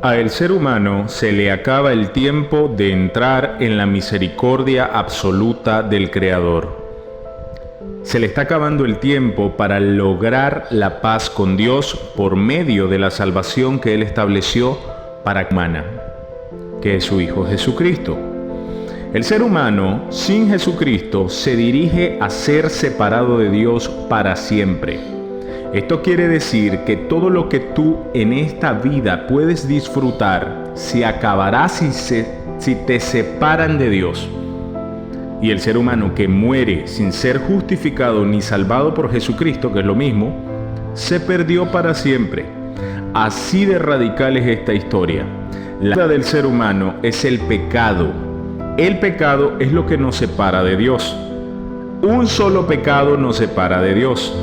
Al ser humano se le acaba el tiempo de entrar en la misericordia absoluta del Creador. Se le está acabando el tiempo para lograr la paz con Dios por medio de la salvación que Él estableció para humana, que es su Hijo Jesucristo. El ser humano sin Jesucristo se dirige a ser separado de Dios para siempre. Esto quiere decir que todo lo que tú en esta vida puedes disfrutar se acabará si te separan de Dios. Y el ser humano que muere sin ser justificado ni salvado por Jesucristo, que es lo mismo, se perdió para siempre. Así de radical es esta historia. La vida del ser humano es el pecado. El pecado es lo que nos separa de Dios. Un solo pecado nos separa de Dios.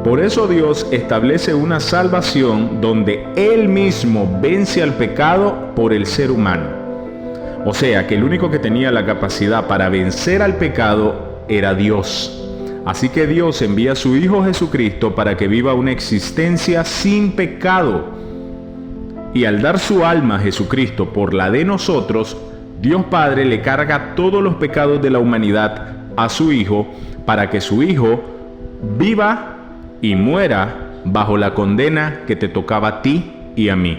Por eso Dios establece una salvación donde Él mismo vence al pecado por el ser humano. O sea que el único que tenía la capacidad para vencer al pecado era Dios. Así que Dios envía a su Hijo Jesucristo para que viva una existencia sin pecado. Y al dar su alma a Jesucristo por la de nosotros, Dios Padre le carga todos los pecados de la humanidad a su Hijo para que su Hijo viva y muera bajo la condena que te tocaba a ti y a mí.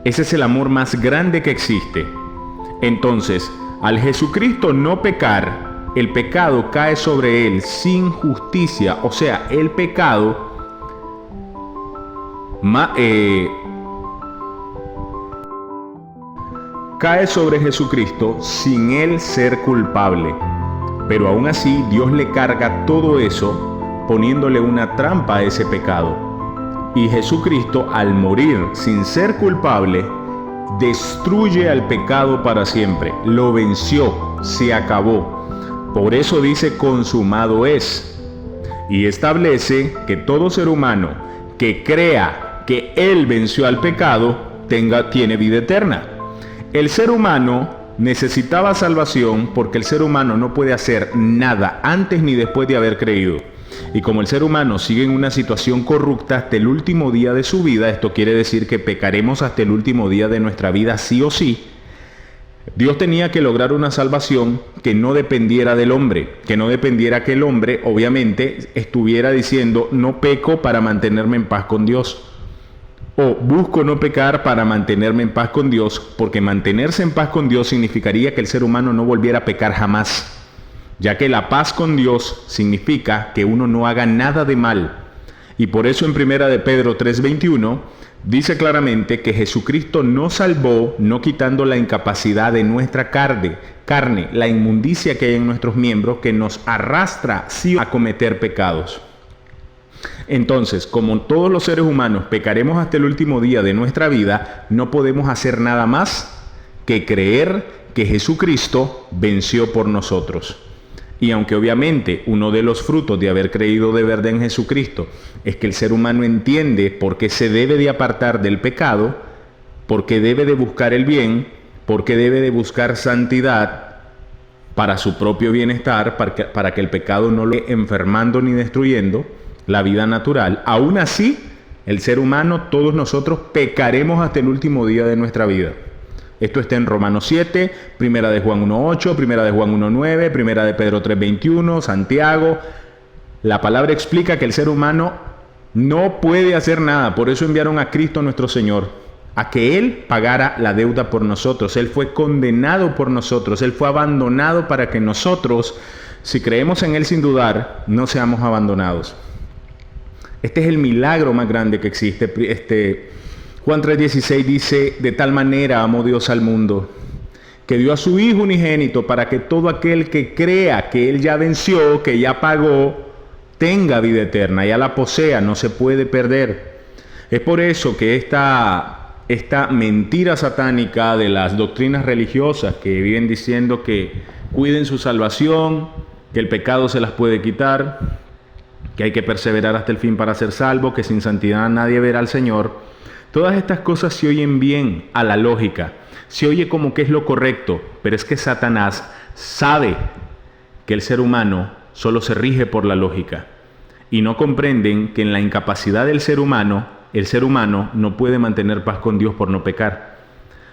Ese es el amor más grande que existe. Entonces, al Jesucristo no pecar, el pecado cae sobre Él sin justicia. O sea, el pecado cae sobre Jesucristo sin Él ser culpable. Pero aún así, Dios le carga todo eso poniéndole una trampa a ese pecado. Y Jesucristo, al morir sin ser culpable, destruye al pecado para siempre. Lo venció, se acabó. Por eso dice consumado es. Y establece que todo ser humano que crea que Él venció al pecado, tiene vida eterna. El ser humano necesitaba salvación porque el ser humano no puede hacer nada antes ni después de haber creído. Y como el ser humano sigue en una situación corrupta hasta el último día de su vida, esto quiere decir que pecaremos hasta el último día de nuestra vida sí o sí, Dios tenía que lograr una salvación que no dependiera del hombre, que no dependiera que el hombre, obviamente, estuviera diciendo no peco para mantenerme en paz con Dios. O busco no pecar para mantenerme en paz con Dios, porque mantenerse en paz con Dios significaría que el ser humano no volviera a pecar jamás. Ya que la paz con Dios significa que uno no haga nada de mal. Y por eso en 1 de Pedro 3:21 dice claramente que Jesucristo nos salvó no quitando la incapacidad de nuestra carne, la inmundicia que hay en nuestros miembros que nos arrastra sí a cometer pecados. Entonces, como todos los seres humanos pecaremos hasta el último día de nuestra vida, no podemos hacer nada más que creer que Jesucristo venció por nosotros. Y aunque obviamente uno de los frutos de haber creído de verdad en Jesucristo es que el ser humano entiende por qué se debe de apartar del pecado, por qué debe de buscar el bien, por qué debe de buscar santidad para su propio bienestar, para que el pecado no lo esté enfermando ni destruyendo la vida natural. Aún así, el ser humano, todos nosotros, pecaremos hasta el último día de nuestra vida. Esto está en Romanos 7, Primera de Juan 1:8, Primera de Juan 1:9, Primera de Pedro 3:21, Santiago. La palabra explica que el ser humano no puede hacer nada. Por eso enviaron a Cristo nuestro Señor, a que Él pagara la deuda por nosotros. Él fue condenado por nosotros. Él fue abandonado para que nosotros, si creemos en Él sin dudar, no seamos abandonados. Este es el milagro más grande que existe. Juan 3:16 dice, de tal manera amó Dios al mundo, que dio a su Hijo unigénito para que todo aquel que crea que Él ya venció, que ya pagó, tenga vida eterna, ya la posea, no se puede perder. Es por eso que esta mentira satánica de las doctrinas religiosas que viven diciendo que cuiden su salvación, que el pecado se las puede quitar, que hay que perseverar hasta el fin para ser salvo, que sin santidad nadie verá al Señor. Todas estas cosas se oyen bien a la lógica, se oye como que es lo correcto, pero es que Satanás sabe que el ser humano solo se rige por la lógica y no comprenden que en la incapacidad del ser humano el ser humano no puede mantener paz con Dios por no pecar.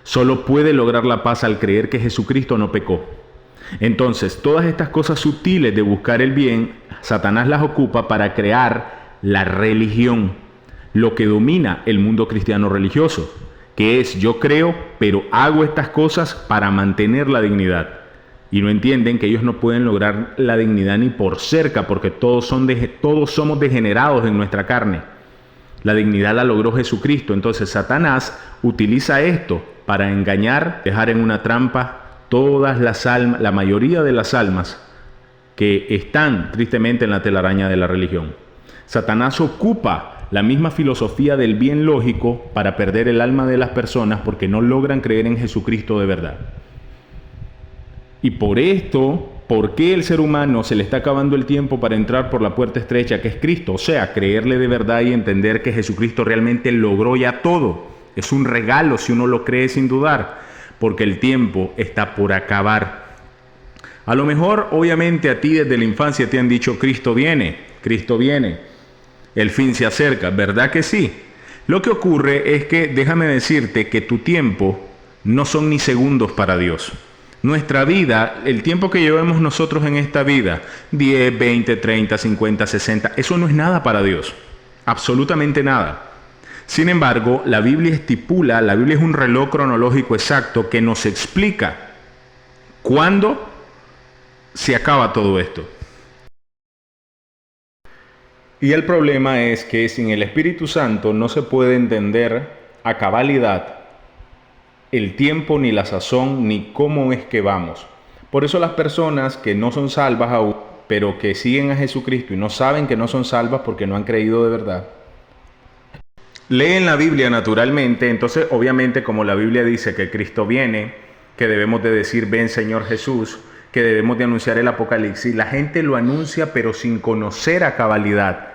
Solo puede lograr la paz al creer que Jesucristo no pecó. Entonces, todas estas cosas sutiles de buscar el bien, Satanás las ocupa para crear la religión, lo que domina el mundo cristiano religioso, que es yo creo, pero hago estas cosas para mantener la dignidad. Y no entienden que ellos no pueden lograr la dignidad ni por cerca, porque todos somos degenerados en nuestra carne. La dignidad la logró Jesucristo. Entonces Satanás utiliza esto para engañar, dejar en una trampa todas las almas, la mayoría de las almas que están tristemente en la telaraña de la religión. Satanás ocupa la misma filosofía del bien lógico para perder el alma de las personas porque no logran creer en Jesucristo de verdad. Y por esto, ¿por qué el ser humano se le está acabando el tiempo para entrar por la puerta estrecha que es Cristo? O sea, creerle de verdad y entender que Jesucristo realmente logró ya todo. Es un regalo si uno lo cree sin dudar, porque el tiempo está por acabar. A lo mejor, obviamente, a ti desde la infancia te han dicho, Cristo viene, el fin se acerca, ¿verdad que sí? Lo que ocurre es que, déjame decirte que tu tiempo no son ni segundos para Dios. Nuestra vida, el tiempo que llevemos nosotros en esta vida, 10, 20, 30, 50, 60, eso no es nada para Dios, absolutamente nada. Sin embargo, la Biblia es un reloj cronológico exacto que nos explica cuándo se acaba todo esto. Y el problema es que sin el Espíritu Santo no se puede entender a cabalidad el tiempo, ni la sazón, ni cómo es que vamos. Por eso las personas que no son salvas aún, pero que siguen a Jesucristo y no saben que no son salvas porque no han creído de verdad, leen la Biblia naturalmente. Entonces, obviamente, como la Biblia dice que Cristo viene, que debemos de decir, ven Señor Jesús, que debemos de anunciar el Apocalipsis, la gente lo anuncia pero sin conocer a cabalidad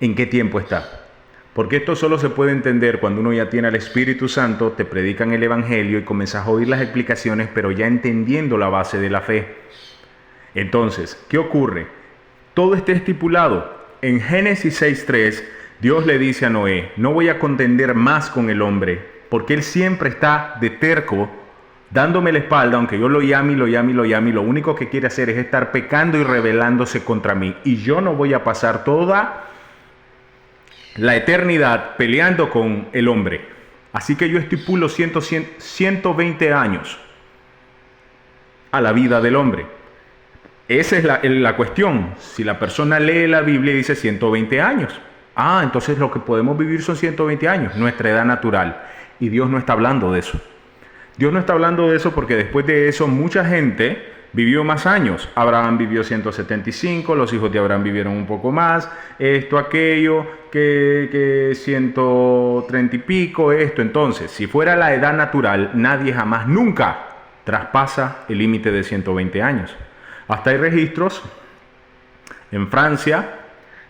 en qué tiempo está. Porque esto solo se puede entender cuando uno ya tiene al Espíritu Santo, te predican el Evangelio y comienzas a oír las explicaciones, pero ya entendiendo la base de la fe. Entonces, ¿qué ocurre? Todo está estipulado. En Génesis 6:3, Dios le dice a Noé, no voy a contender más con el hombre, porque él siempre está de terco, dándome la espalda, aunque yo lo llame, lo único que quiere hacer es estar pecando y rebelándose contra mí. Y yo no voy a pasar toda la eternidad peleando con el hombre. Así que yo estipulo 120 años a la vida del hombre. Esa es la cuestión. Si la persona lee la Biblia y dice 120 años, entonces lo que podemos vivir son 120 años, nuestra edad natural. Y Dios no está hablando de eso. Dios no está hablando de eso porque después de eso mucha gente vivió más años. Abraham vivió 175, los hijos de Abraham vivieron un poco más, esto, aquello, que 130 y pico, esto. Entonces, si fuera la edad natural, nadie jamás, nunca traspasa el límite de 120 años. Hasta hay registros en Francia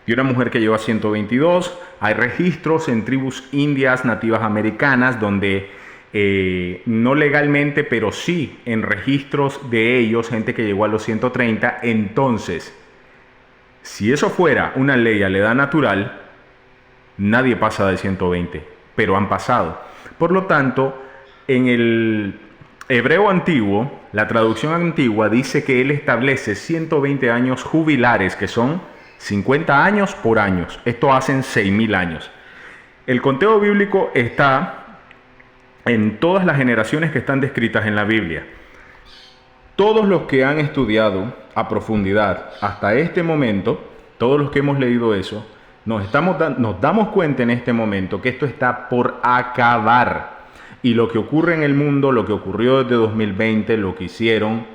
de una mujer que llegó a 122, hay registros en tribus indias nativas americanas donde no legalmente, pero sí en registros de ellos, gente que llegó a los 130. Entonces, si eso fuera una ley a la edad natural, nadie pasa de 120, pero han pasado. Por lo tanto, en el hebreo antiguo, la traducción antigua dice que él establece 120 años jubilares, que son 50 años por años. Esto hacen 6.000 años. El conteo bíblico está en todas las generaciones que están descritas en la Biblia. Todos los que han estudiado a profundidad hasta este momento, todos los que hemos leído eso, nos damos cuenta en este momento que esto está por acabar. Y lo que ocurre en el mundo, lo que ocurrió desde 2020, lo que hicieron,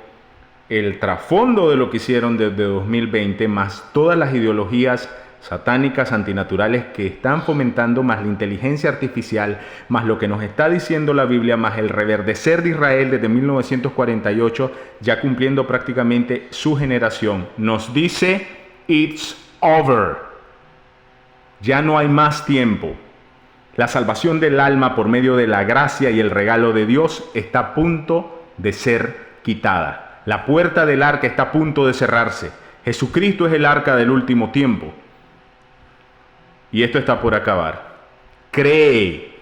el trasfondo de lo que hicieron desde 2020, más todas las ideologías satánicas, antinaturales que están fomentando, más la inteligencia artificial, más lo que nos está diciendo la Biblia, más el reverdecer de Israel desde 1948, ya cumpliendo prácticamente su generación, nos dice, it's over. Ya no hay más tiempo. La salvación del alma por medio de la gracia y el regalo de Dios está a punto de ser quitada. La puerta del arca está a punto de cerrarse. Jesucristo es el arca del último tiempo. Y esto está por acabar. cree.